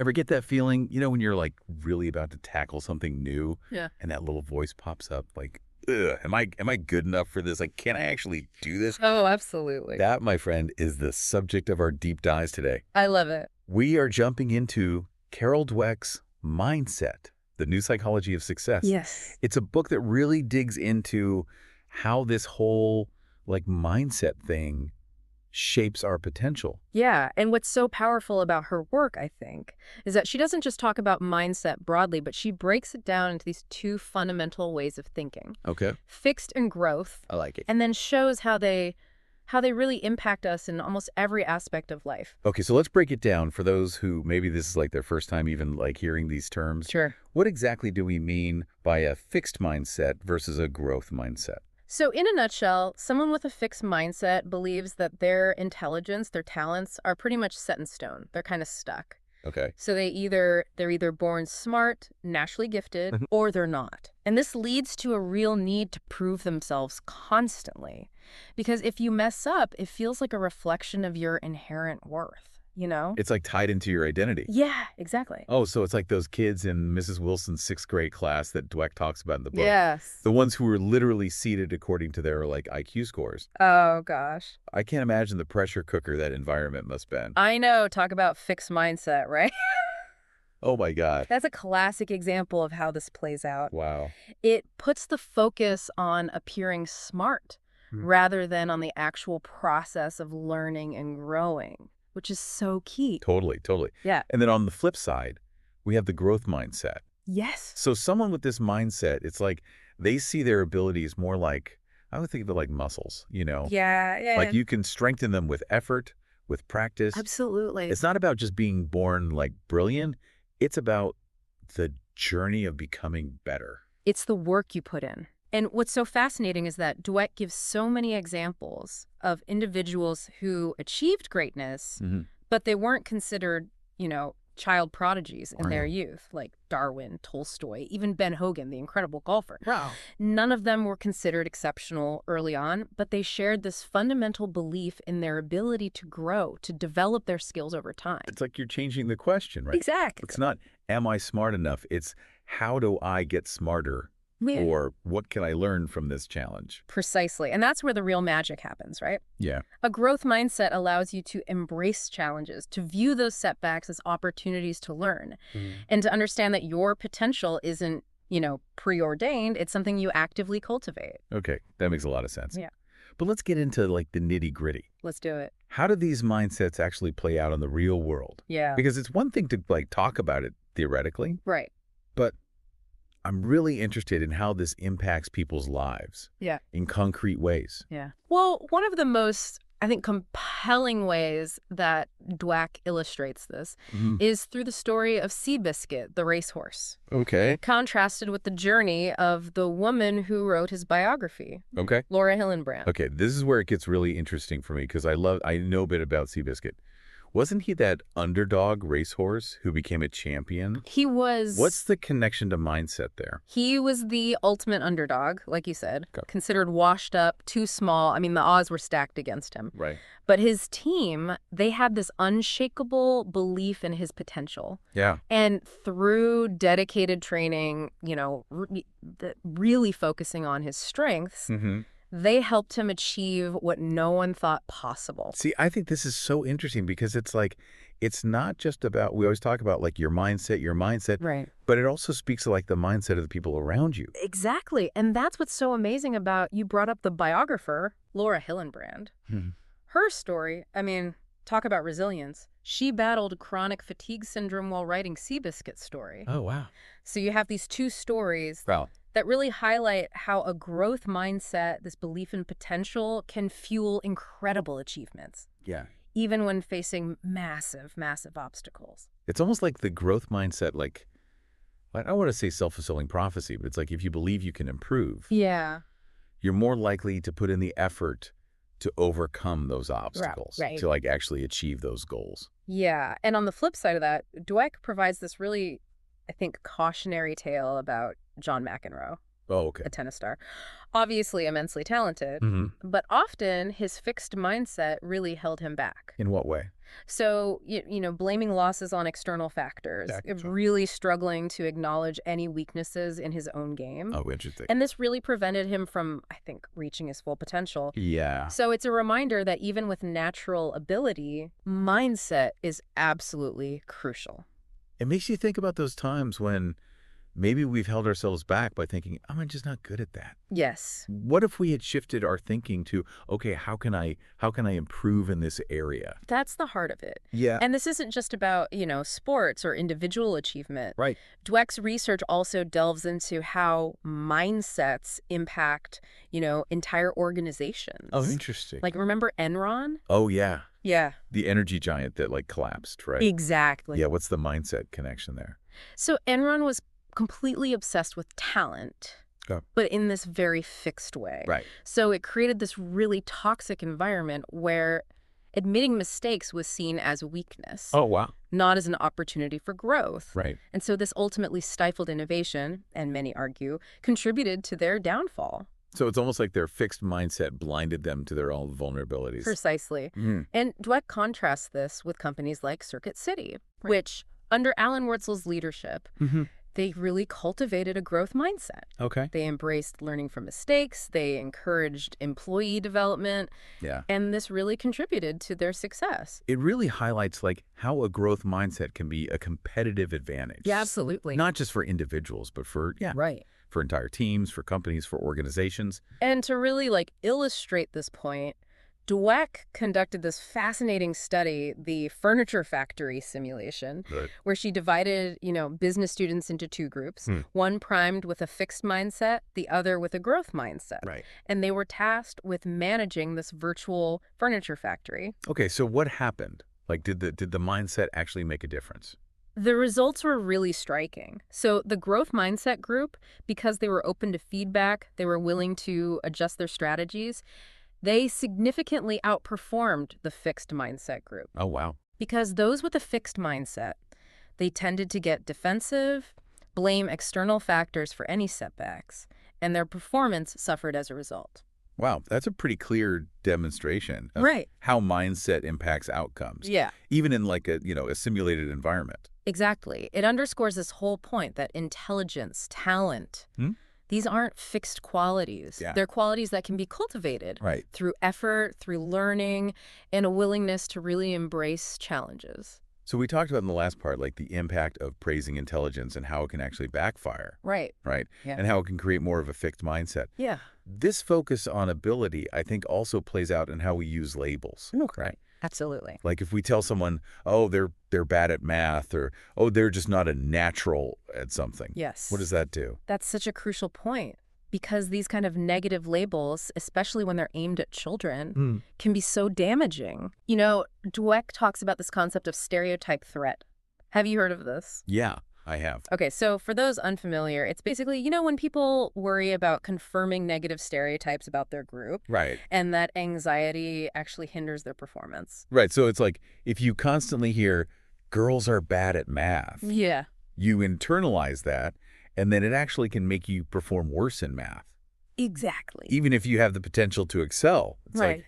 Ever get that feeling, when you're like really about to tackle something new Yeah. and that little voice pops up like, ugh, am I good enough for this? Like, can I actually do this? Oh, absolutely. That, my friend, is the subject of our deep dives today. I love it. We are jumping into Carol Dweck's Mindset, The New Psychology of Success. Yes. It's a book that really digs into how this whole like mindset thing shapes our potential. Yeah, and what's so powerful about her work, I think, is that she doesn't just talk about mindset broadly, but she breaks it down into these two fundamental ways of thinking, Okay. fixed and growth, I like it. and then shows how they really impact us in almost every aspect of life. Okay, so let's break it down for those who maybe this is like their first time even like hearing these terms. Sure. What exactly do we mean by a fixed mindset versus a growth mindset? So in a nutshell, someone with a fixed mindset believes that their intelligence, their talents are pretty much set in stone. They're kind of stuck. Okay. So they're either born smart, naturally gifted, Mhm. or they're not. And this leads to a real need to prove themselves constantly. Because if you mess up, it feels like a reflection of your inherent worth, you know? It's like tied into your identity. Yeah, exactly. Oh, so it's like those kids in Mrs. Wilson's sixth grade class that Dweck talks about in the book. Yes. The ones who were literally seated according to their like IQ scores. Oh, gosh. I can't imagine the pressure cooker that environment must have been. I know. Talk about fixed mindset, right? Oh my God. That's a classic example of how this plays out. Wow. It puts the focus on appearing smart rather than on the actual process of learning and growing, which is so key. Totally, totally. Yeah. And then on the flip side, we have the growth mindset. Yes. So someone with this mindset, it's like they see their abilities more like, I would think of it like muscles, Yeah. Like you can strengthen them with effort, with practice. Absolutely. It's not about just being born like brilliant. It's about the journey of becoming better. It's the work you put in. And what's so fascinating is that Dweck gives so many examples of individuals who achieved greatness, but they weren't considered, child prodigies in their youth, like Darwin, Tolstoy, even Ben Hogan, the incredible golfer. Wow. None of them were considered exceptional early on, but they shared this fundamental belief in their ability to grow, to develop their skills over time. It's like you're changing the question, right? Exactly. It's not, am I smart enough? It's, how do I get smarter? Yeah. Or what can I learn from this challenge? Precisely. And that's where the real magic happens, right? Yeah. A growth mindset allows you to embrace challenges, to view those setbacks as opportunities to learn, and to understand that your potential isn't, preordained. It's something you actively cultivate. Okay, that makes a lot of sense. Yeah. But let's get into like the nitty gritty. Let's do it. How do these mindsets actually play out in the real world? Yeah. Because it's one thing to like talk about it theoretically, Right. but I'm really interested in how this impacts people's lives. Yeah. In concrete ways. Yeah. Well, one of the most, I think, compelling ways that Dweck illustrates this is through the story of Seabiscuit, the racehorse, Okay. contrasted with the journey of the woman who wrote his biography, Okay. Laura Hillenbrand. Okay, this is where it gets really interesting for me because I know a bit about Seabiscuit. Wasn't he that underdog racehorse who became a champion? He was... What's the connection to mindset there? He was the ultimate underdog, like you said, Okay. considered washed up, too small. I mean, the odds were stacked against him. Right. But his team, they had this unshakable belief in his potential. Yeah. And through dedicated training, really focusing on his strengths, they helped him achieve what no one thought possible. See, I think this is so interesting because it's like, it's not just about, we always talk about like your mindset, Right. but it also speaks to like the mindset of the people around you. Exactly. And that's what's so amazing about, you brought up the biographer, Laura Hillenbrand. Her story, I mean, talk about resilience. She battled chronic fatigue syndrome while writing Seabiscuit's story. Oh, wow. So you have these two stories Wow. that really highlight how a growth mindset, this belief in potential, can fuel incredible achievements, Yeah. even when facing massive, massive obstacles. It's almost like the growth mindset, like, I don't want to say self-fulfilling prophecy, but it's like if you believe you can improve, Yeah. you're more likely to put in the effort to overcome those obstacles, right. to like actually achieve those goals. Yeah. And on the flip side of that, Dweck provides this really, I think, cautionary tale about John McEnroe. Oh, okay. a tennis star, obviously immensely talented, but often his fixed mindset really held him back. In what way? So, blaming losses on external factors, Sure. really struggling to acknowledge any weaknesses in his own game. Oh, interesting. And this really prevented him from, I think, reaching his full potential. Yeah. So it's a reminder that even with natural ability, mindset is absolutely crucial. It makes you think about those times when maybe we've held ourselves back by thinking, I'm just not good at that. Yes. What if we had shifted our thinking to, okay, how can I improve in this area? That's the heart of it. Yeah. And this isn't just about, sports or individual achievement. Right. Dweck's research also delves into how mindsets impact, entire Oh, organizations. interesting. Like, remember Enron? Oh, yeah. Yeah. The energy giant that collapsed, right? Exactly. Yeah. What's the mindset connection there? So Enron was completely obsessed with talent, Oh. but in this very fixed way. Right. So it created this really toxic environment where admitting mistakes was seen as weakness, Oh, wow. not as an opportunity for growth. Right. And so this ultimately stifled innovation, and many argue, contributed to their downfall. So it's almost like their fixed mindset blinded them to their own vulnerabilities. Precisely. Mm. And Dweck contrasts this with companies like Circuit City, which, under Alan Wurzel's leadership, they really cultivated a growth mindset. Okay. They embraced learning from mistakes. They encouraged employee development. Yeah. And this really contributed to their success. It really highlights how a growth mindset can be a competitive advantage. Yeah, absolutely. Not just for individuals, but for Right. for entire teams, for companies, for organizations. And to really illustrate this point, Dweck conducted this fascinating study, the furniture factory simulation, Right. where she divided, business students into two groups, one primed with a fixed mindset, the other with a growth mindset. Right. And they were tasked with managing this virtual furniture factory. Okay, so what happened? Did the mindset actually make a difference? The results were really striking. So the growth mindset group, because they were open to feedback, they were willing to adjust their strategies, they significantly outperformed the fixed mindset group. Oh, wow. Because those with a fixed mindset, they tended to get defensive, blame external factors for any setbacks, and their performance suffered as a result. Wow, that's a pretty clear demonstration of Right. how mindset impacts outcomes. Yeah. Even in a simulated environment. Exactly. It underscores this whole point that intelligence, talent, these aren't fixed qualities. Yeah. They're qualities that can be cultivated Right. through effort, through learning, and a willingness to really embrace challenges. So we talked about in the last part, the impact of praising intelligence and how it can actually backfire, Right. right? Yeah. And how it can create more of a fixed mindset. Yeah. This focus on ability, I think, also plays out in how we use labels, right? Absolutely. If we tell someone, oh, they're bad at math, or, oh, they're just not a natural at something. Yes. What does that do? That's such a crucial point because these kind of negative labels, especially when they're aimed at children, can be so damaging. Dweck talks about this concept of stereotype threat. Have you heard of this? Yeah, I have. Okay, so for those unfamiliar, it's basically, when people worry about confirming negative stereotypes about their group, Right. and that anxiety actually hinders their performance. Right. So it's if you constantly hear girls are bad at math, Yeah. you internalize that, and then it actually can make you perform worse in math. Exactly. Even if you have the potential to excel. It's Right.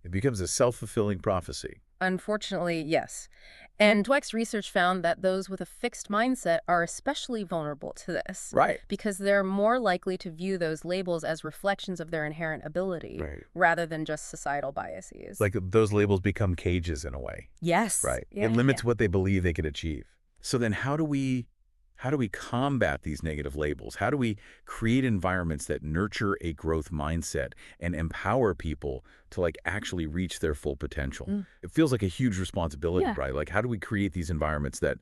it becomes a self-fulfilling prophecy. Unfortunately, yes. And Dweck's research found that those with a fixed mindset are especially vulnerable to this. Right. Because they're more likely to view those labels as reflections of their inherent ability rather than just societal biases. Those labels become cages in a way. Yes. Right. Yeah, It limits what they believe they can achieve. So then how do we combat these negative labels? How do we create environments that nurture a growth mindset and empower people to actually reach their full potential? It feels like a huge responsibility, right? How do we create these environments that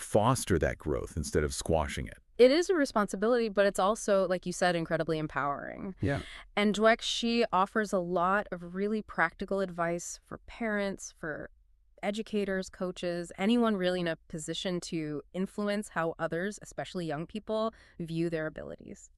foster that growth instead of squashing it? It is a responsibility, but it's also, like you said, incredibly empowering. Yeah. And Dweck, she offers a lot of really practical advice for parents, for educators, coaches, anyone really in a position to influence how others, especially young people, view their abilities.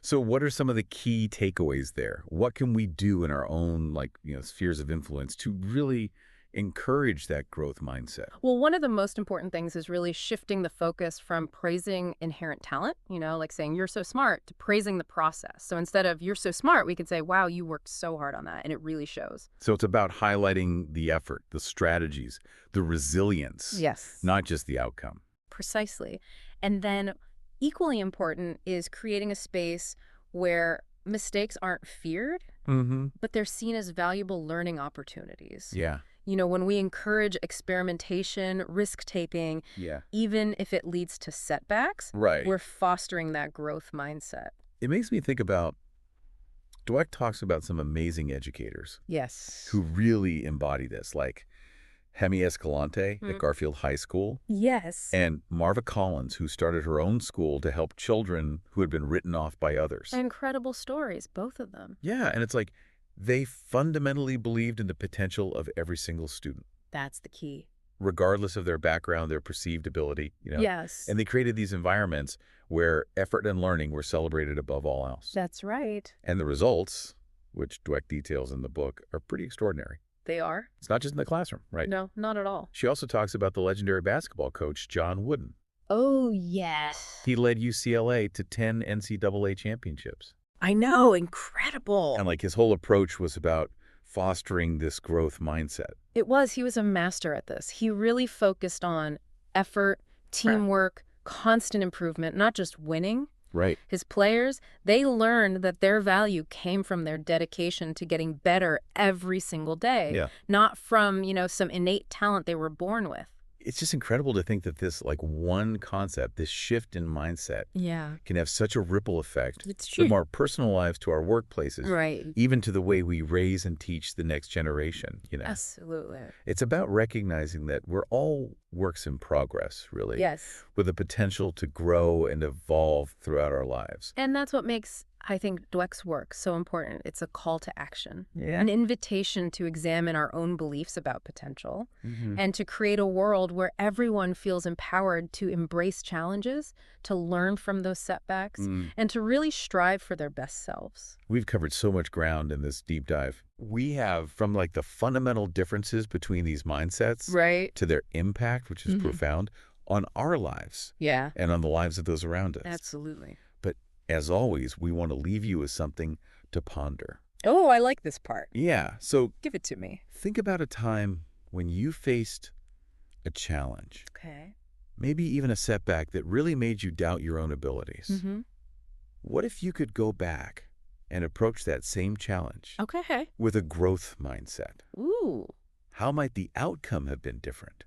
So what are some of the key takeaways there? What can we do in our own spheres of influence to really encourage that growth mindset? Well, one of the most important things is really shifting the focus from praising inherent talent, like saying you're so smart, to praising the process. So instead of you're so smart, we could say, wow, you worked so hard on that, and it really shows. So it's about highlighting the effort, the strategies, the resilience, Yes. not just the outcome. Precisely. And then equally important is creating a space where mistakes aren't feared, Mm-hmm. but they're seen as valuable learning opportunities. Yeah. When we encourage experimentation, risk-taking, Yeah. even if it leads to setbacks, Right. we're fostering that growth mindset. It makes me think about, Dweck talks about some amazing educators Yes. who really embody this, like Hemi Escalante at Garfield High School, Yes. and Marva Collins, who started her own school to help children who had been written off by others. Incredible stories, both of them. Yeah, and it's like they fundamentally believed in the potential of every single student, That's the key. regardless of their background, their perceived ability. Yes. And they created these environments where effort and learning were celebrated above all else. That's right. And the results, which Dweck details in the book, are pretty extraordinary. They are? It's not just in the classroom, right? No, not at all. She also talks about the legendary basketball coach, John Wooden. Oh, yes. He led UCLA to 10 NCAA championships. I know, incredible. And like his whole approach was about fostering this growth mindset. He was a master at this. He really focused on effort, teamwork, constant improvement, not just winning. Right. His players, they learned that their value came from their dedication to getting better every single day, Yeah. not from, some innate talent they were born with. It's just incredible to think that this like one concept, this shift in mindset, Yeah. can have such a ripple effect It's from our personal lives to our workplaces, Right. even to the way we raise and teach the next generation. Absolutely. It's about recognizing that we're all works in progress, really, Yes. with the potential to grow and evolve throughout our lives. And that's what makes, I think, Dweck's work so important. It's a call to action, Yeah. an invitation to examine our own beliefs about potential, Mm-hmm. and to create a world where everyone feels empowered to embrace challenges, to learn from those setbacks, and to really strive for their best selves. We've covered so much ground in this deep dive. We have from like the fundamental differences between these mindsets Right. to their impact, which is profound, on our lives Yeah. and on the lives of those around us. Absolutely. But as always, we want to leave you with something to ponder. Oh, I like this part. Yeah, so Give it to me. think about a time when you faced a challenge, Okay. maybe even a setback that really made you doubt your own abilities. Mm-hmm. What if you could go back and approach that same challenge Okay. with a growth mindset? Ooh. How might the outcome have been different?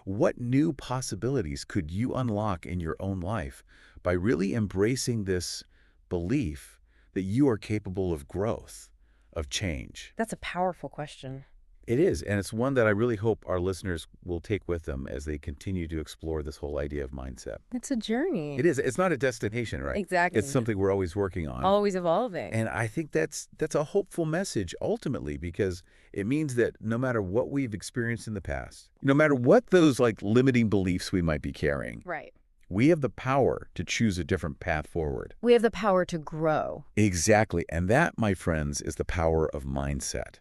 What new possibilities could you unlock in your own life by really embracing this belief that you are capable of growth, of change? That's a powerful question. It is, and it's one that I really hope our listeners will take with them as they continue to explore this whole idea of mindset. It's a journey. It is. It's not a destination, right? Exactly. It's something we're always working on. Always evolving. And I think that's a hopeful message ultimately, because it means that no matter what we've experienced in the past, no matter what those like limiting beliefs we might be carrying, Right. we have the power to choose a different path forward. We have the power to grow. Exactly. And that, my friends, is the power of mindset.